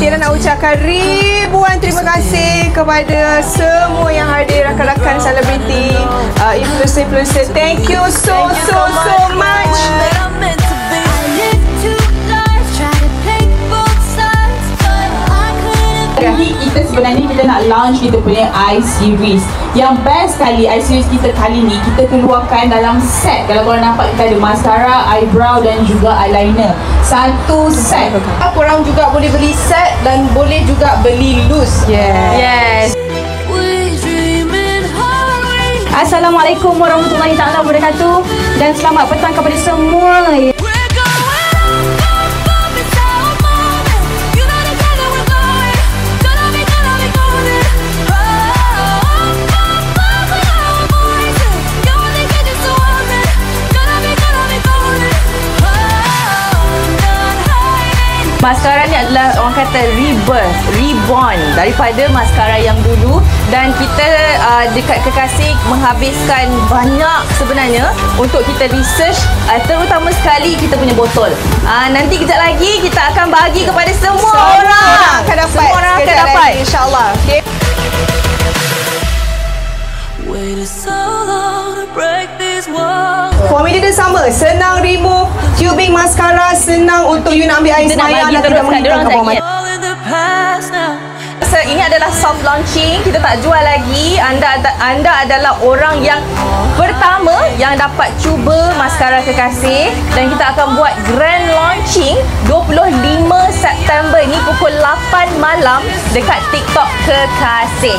Kita nak ucapkan ribuan terima kasih kepada semua yang hadir, rakan-rakan selebriti, influencer. Thank you so much. Kita sebenarnya kita nak launch kita punya I-Series. Yang best sekali I-Series kita kali ni, kita keluarkan dalam set. Kalau korang nampak, kita ada mascara, eyebrow dan juga eyeliner. Satu set. Korang juga boleh beli set dan boleh juga beli loose. Yes. Assalamualaikum warahmatullahi taala wabarakatuh dan selamat petang kepada semua. Maskara ni adalah orang kata rebirth, reborn daripada maskara yang dulu, dan kita dekat Kekasih menghabiskan banyak sebenarnya untuk kita research, terutama sekali kita punya botol. Nanti kejap lagi kita akan bagi kepada semua orang akan dapat. Semua orang akan dapat, insya-Allah. Okay. Formula dia sama, senang remove tubing mascara, senang untuk you nak ambil air semayang dan tidak menghilangkan bawah mata. Ini adalah soft launching, kita tak jual lagi. Anda adalah orang yang pertama yang dapat cuba maskara Kekasih, dan kita akan buat grand launching 25 September ni pukul 8 malam dekat TikTok Kekasih.